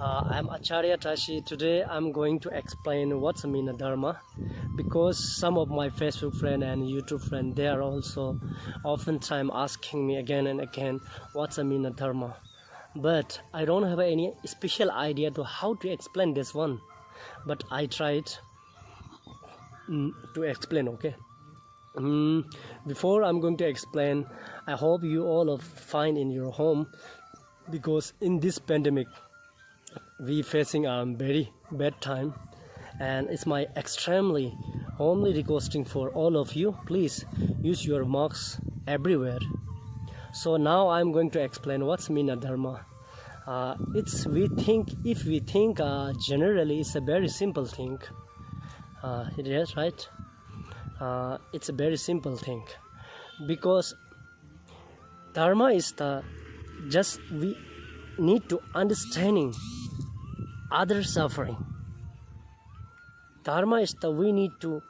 I'm Acharya Tashi. Today I'm going to explain what's mean a dharma, because some of my Facebook friend and YouTube friend, they are also oftentimes asking me again and again what's a mean a dharma, but I don't have any special idea to how to explain this one, but I tried to explain. Okay. Before I'm going to explain, I hope you all are fine in your home, because in this pandemic we facing a very bad time, and it's my extremely only requesting for all of you, please use your masks everywhere. So now I'm going to explain what's mean a dharma. If we think generally, it's a very simple thing. It is right. It's a very simple thing, because dharma is the just we need to understanding other suffering. Dharma is the we need to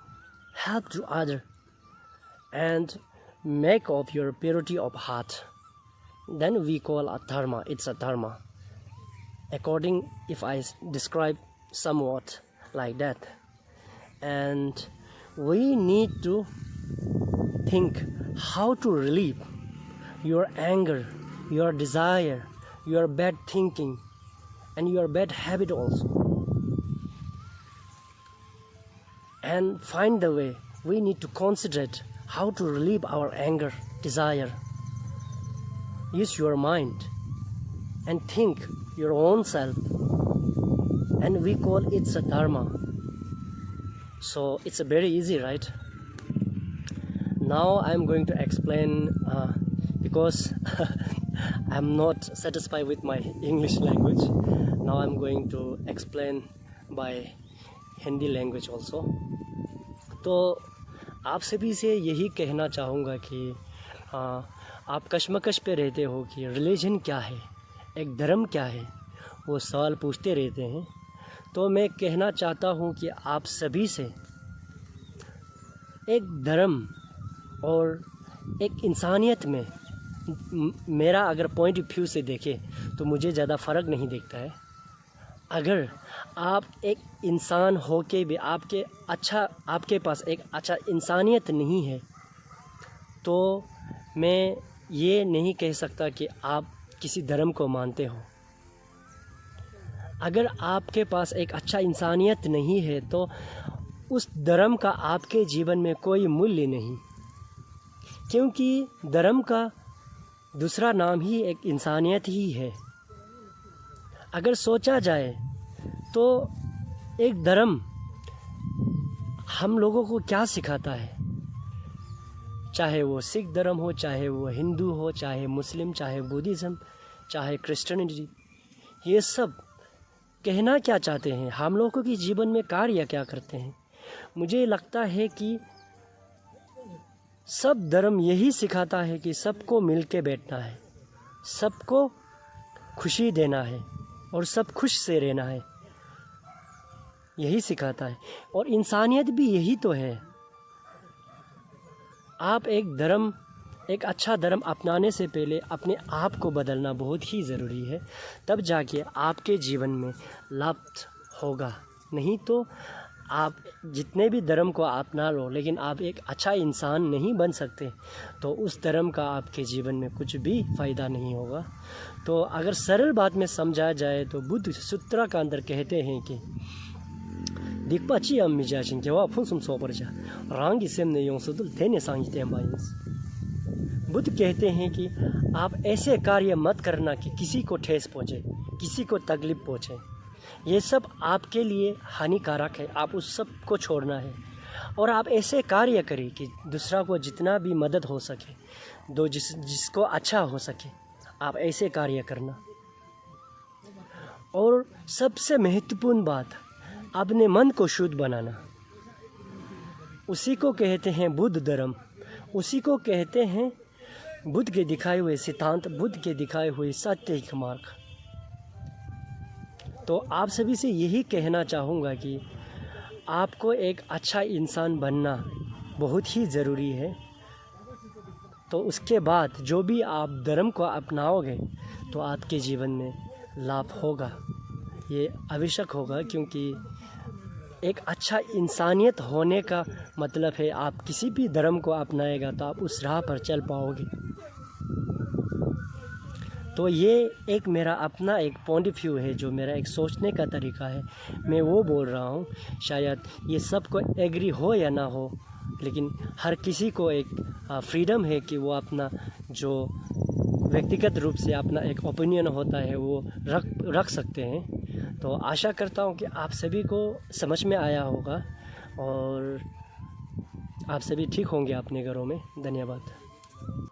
help to other and make of your purity of heart. Then we call a dharma. It's a dharma. According, if I describe somewhat like that, and we need to think how to relieve your anger, your desire, your bad thinking, and your bad habit also, and find the way. We need to concentrate how to relieve our anger, desire. Use your mind and think your own self, and we call it's a dharma. So it's a very easy, right? Now I'm going to explain, because I'm not satisfied with my English language. Now I'm going to explain by Hindi language also. तो आप सभी से यही कहना चाहूँगा कि आप कश्मकश पे रहते हो कि रिलीजन क्या है, एक धर्म क्या है, वो सवाल पूछते रहते हैं। तो मैं कहना चाहता हूँ कि आप सभी से एक धर्म और एक इंसानियत में, मेरा अगर पॉइंट ऑफ व्यू से देखें तो मुझे ज़्यादा फ़र्क नहीं दिखता है। अगर आप एक इंसान हो के भी आपके पास एक अच्छा इंसानियत नहीं है, तो मैं ये नहीं कह सकता कि आप किसी धर्म को मानते हो। अगर आपके पास एक अच्छा इंसानियत नहीं है तो उस धर्म का आपके जीवन में कोई मूल्य नहीं, क्योंकि धर्म का दूसरा नाम ही एक इंसानियत ही है। अगर सोचा जाए तो एक धर्म हम लोगों को क्या सिखाता है, चाहे वो सिख धर्म हो, चाहे वो हिंदू हो, चाहे मुस्लिम, चाहे बुद्धिज़्म, चाहे क्रिश्चियनिटी, ये सब कहना क्या चाहते हैं, हम लोगों के जीवन में कार्य क्या करते हैं। मुझे लगता है कि सब धर्म यही सिखाता है कि सबको मिल के बैठना है, सबको खुशी देना है और सब खुश से रहना है, यही सिखाता है। और इंसानियत भी यही तो है। आप एक अच्छा धर्म अपनाने से पहले अपने आप को बदलना बहुत ही ज़रूरी है, तब जाके आपके जीवन में लाभ होगा। नहीं तो आप जितने भी धर्म को अपना लो, लेकिन आप एक अच्छा इंसान नहीं बन सकते, तो उस धर्म का आपके जीवन में कुछ भी फ़ायदा नहीं होगा। तो अगर सरल बात में समझा जाए तो बुद्ध सूत्र का अंदर कहते हैं कि दिक्पाची मिजाजिन के वा फुसुम सोपर जा रांगी सेमने योंसुदुल देने सांगी तेंबाइंस। बुद्ध कहते हैं कि आप ऐसे कार्य मत करना कि किसी को ठेस पहुँचे, किसी को तकलीफ पहुँचे। ये सब आपके लिए हानिकारक है, आप उस सब को छोड़ना है। और आप ऐसे कार्य करें कि दूसरा को जितना भी मदद हो सके, जिसको अच्छा हो सके, आप ऐसे कार्य करना। और सबसे महत्वपूर्ण बात, अपने मन को शुद्ध बनाना। उसी को कहते हैं बुद्ध धर्म, उसी को कहते हैं बुद्ध के दिखाए हुए सिद्धांत, बुद्ध के दिखाए हुए सत्य मार्ग। तो आप सभी से यही कहना चाहूँगा कि आपको एक अच्छा इंसान बनना बहुत ही ज़रूरी है। तो उसके बाद जो भी आप धर्म को अपनाओगे तो आपके जीवन में लाभ होगा, ये आवश्यक होगा, क्योंकि एक अच्छा इंसानियत होने का मतलब है आप किसी भी धर्म को अपनाएगा तो आप उस राह पर चल पाओगे। तो ये एक मेरा अपना एक पॉइंट ऑफ व्यू है, जो मेरा एक सोचने का तरीका है, मैं वो बोल रहा हूँ। शायद ये सबको एग्री हो या ना हो, लेकिन हर किसी को एक फ्रीडम है कि वो अपना जो व्यक्तिगत रूप से अपना एक ओपिनियन होता है वो रख सकते हैं। तो आशा करता हूँ कि आप सभी को समझ में आया होगा और आप सभी ठीक होंगे अपने घरों में। धन्यवाद।